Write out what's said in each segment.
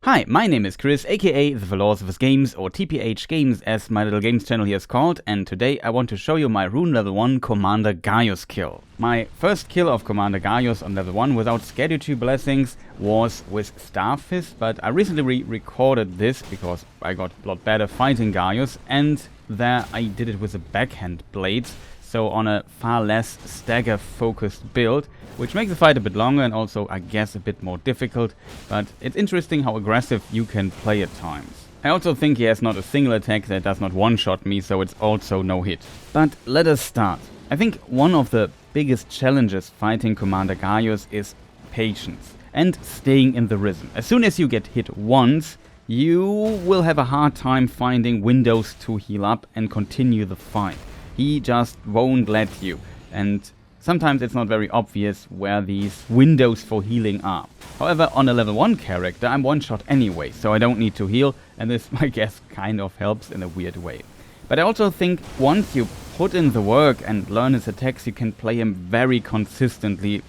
Hi, my name is Chris, aka The Philosopher's Games, or TPhGames as my little games channel here is called, and today I want to show you my Rune level 1 Commander Gaius kill. My first kill of Commander Gaius on level 1 without Scadutree Blessings was with Starfist, but I recently re-recorded this because I got a lot better fighting Gaius, and there I did it with the Backhand Blades, so on a far less stagger focused build, which makes the fight a bit longer and also, I guess, a bit more difficult, but it's interesting how aggressive you can play at times. I also think he has not a single attack that does not one-shot me, so it's also no hit. But let us start. I think one of the biggest challenges fighting Commander Gaius is patience and staying in the rhythm. As soon as you get hit once, you will have a hard time finding windows to heal up and continue the fight. He just won't let you, and sometimes it's not very obvious where these windows for healing are. However, on a level 1 character, I'm one-shot anyway, so I don't need to heal, and this, I guess, kind of helps in a weird way. But I also think once you put in the work and learn his attacks, you can play him very consistently,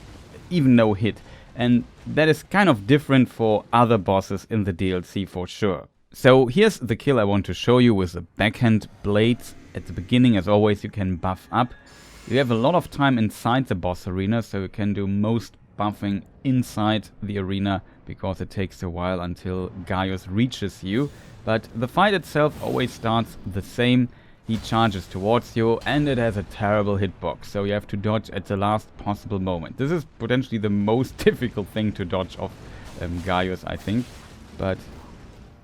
even no hit. And that is kind of different for other bosses in the DLC for sure. So here's the kill I want to show you with the Backhand Blades. At the beginning, as always, you can buff up. You have a lot of time inside the boss arena, so you can do most buffing inside the arena because it takes a while until Gaius reaches you. But the fight itself always starts the same. He charges towards you and it has a terrible hitbox, so you have to dodge at the last possible moment. This is potentially the most difficult thing to dodge of Gaius, I think. But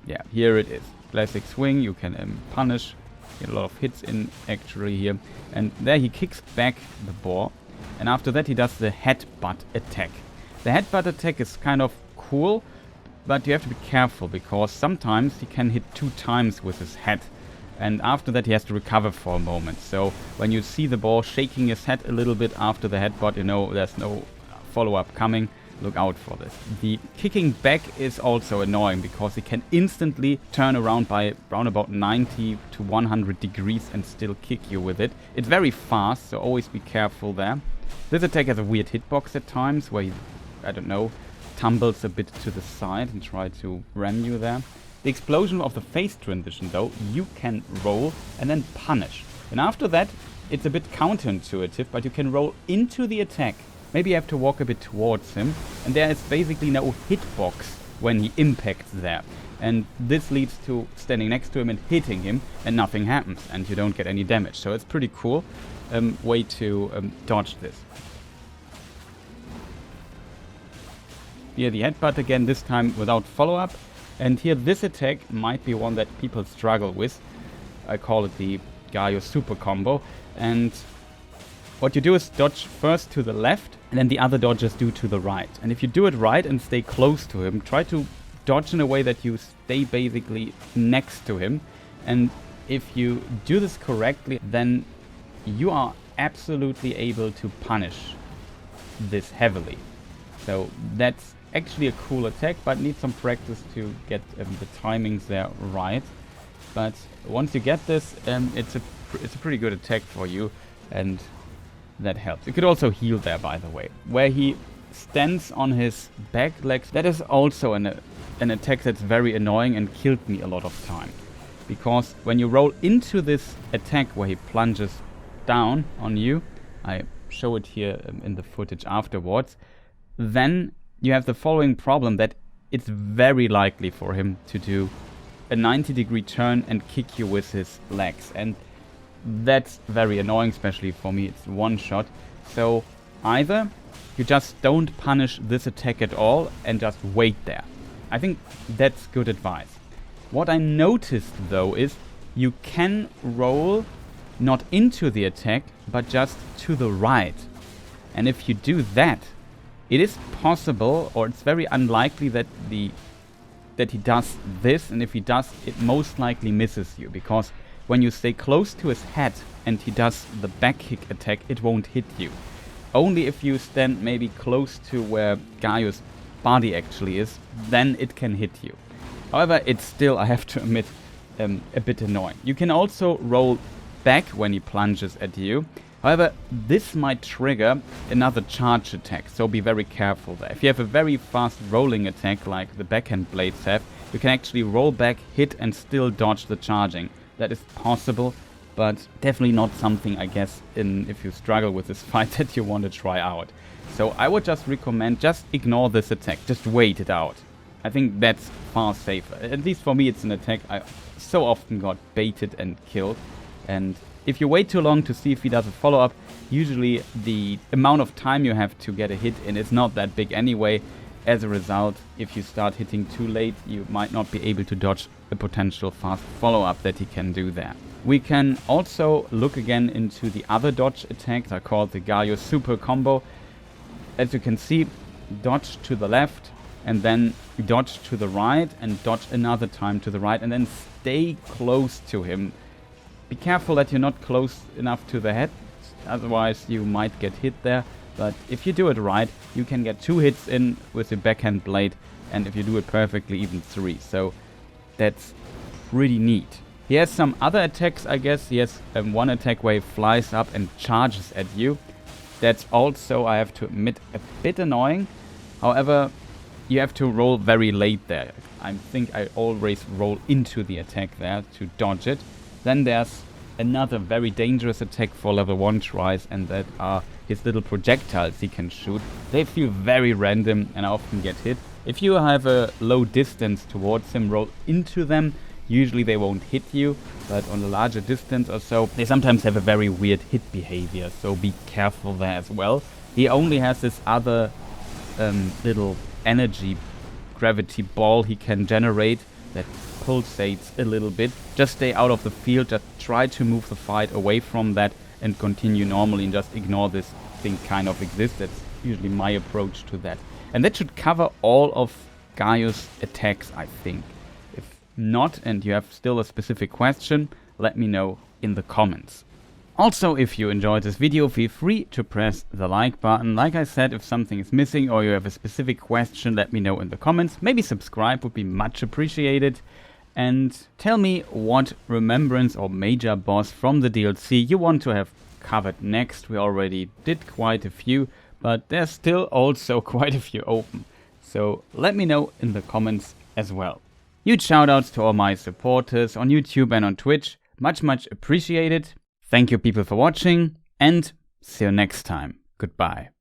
yeah, here it is. Classic swing, you can punish. Get a lot of hits in actually here, and there he kicks back the ball, and after that he does the headbutt attack. The headbutt attack is kind of cool, but you have to be careful because sometimes he can hit 2 times with his head, and after that he has to recover for a moment. So when you see the ball shaking his head a little bit after the headbutt, you know there's no follow-up coming. Look out for this. The kicking back is also annoying because he can instantly turn around by around about 90 to 100 degrees and still kick you with it. It's very fast, so always be careful there. This attack has a weird hitbox at times where he, I don't know, tumbles a bit to the side and try to ram you there. The explosion of the phase transition though, you can roll and then punish. And after that, it's a bit counterintuitive, but you can roll into the attack. Maybe you have to walk a bit towards him, and there is basically no hitbox when he impacts there. And this leads to standing next to him and hitting him, and nothing happens, and you don't get any damage. So it's pretty cool way to dodge this. Here the headbutt again, this time without follow-up. And here this attack might be one that people struggle with. I call it the Gaius super combo. And what you do is dodge first to the left, and then the other dodges do to the right. And if you do it right and stay close to him, try to dodge in a way that you stay basically next to him. And if you do this correctly, then you are absolutely able to punish this heavily. So that's actually a cool attack, but needs some practice to get the timings there right. But once you get this, it's a pretty good attack for you, and that helps. You could also heal there, by the way. Where he stands on his back legs, that is also an attack that's very annoying and killed me a lot of time. Because when you roll into this attack where he plunges down on you, I show it here in the footage afterwards, then you have the following problem, that it's very likely for him to do a 90-degree turn and kick you with his legs. And that's very annoying, especially for me. It's one shot. So either you just don't punish this attack at all and just wait there. I think that's good advice. What I noticed though is you can roll not into the attack but just to the right. And if you do that, it is possible, or it's very unlikely that he does this, and if he does, it most likely misses you, because when you stay close to his head and he does the back kick attack, it won't hit you. Only if you stand maybe close to where Gaius' body actually is, then it can hit you. However, it's still, I have to admit, a bit annoying. You can also roll back when he plunges at you. However, this might trigger another charge attack, so be very careful there. If you have a very fast rolling attack like the Backhand Blades have, you can actually roll back, hit, and still dodge the charging. That is possible, but definitely not something, I guess, if you struggle with this fight, that you want to try out. So I would just recommend, just ignore this attack, just wait it out. I think that's far safer. At least for me, it's an attack I so often got baited and killed. And if you wait too long to see if he does a follow-up, usually the amount of time you have to get a hit in is not that big anyway. As a result, if you start hitting too late, you might not be able to dodge a potential fast follow-up that he can do there. We can also look again into the other dodge attacks. I call it the Gaius Super Combo. As you can see, dodge to the left, and then dodge to the right, and dodge another time to the right, and then stay close to him. Be careful that you're not close enough to the head, otherwise you might get hit there. But if you do it right, you can get 2 hits in with the Backhand Blade, and if you do it perfectly, even 3. So that's pretty neat. He has some other attacks, I guess. He has one attack where he flies up and charges at you. That's also, I have to admit, a bit annoying. However, you have to roll very late there. I think I always roll into the attack there to dodge it. Then there's another very dangerous attack for level 1 tries, and that are his little projectiles he can shoot. They feel very random and I often get hit. If you have a low distance towards him, roll into them. Usually they won't hit you, but on a larger distance or so, they sometimes have a very weird hit behavior, so be careful there as well. He only has this other little energy gravity ball he can generate that pulsates a little bit. Just stay out of the field, just try to move the fight away from that and continue normally and just ignore this thing kind of exists. That's usually my approach to that. And that should cover all of Gaius' attacks, I think. If not, and you have still a specific question, let me know in the comments. Also, if you enjoyed this video, feel free to press the like button. Like I said, if something is missing or you have a specific question, let me know in the comments. Maybe subscribe would be much appreciated. And tell me what remembrance or major boss from the DLC you want to have covered next. We already did quite a few, but there's still also quite a few open. So let me know in the comments as well. Huge shoutouts to all my supporters on YouTube and on Twitch. Much appreciated. Thank you people for watching, and see you next time. Goodbye.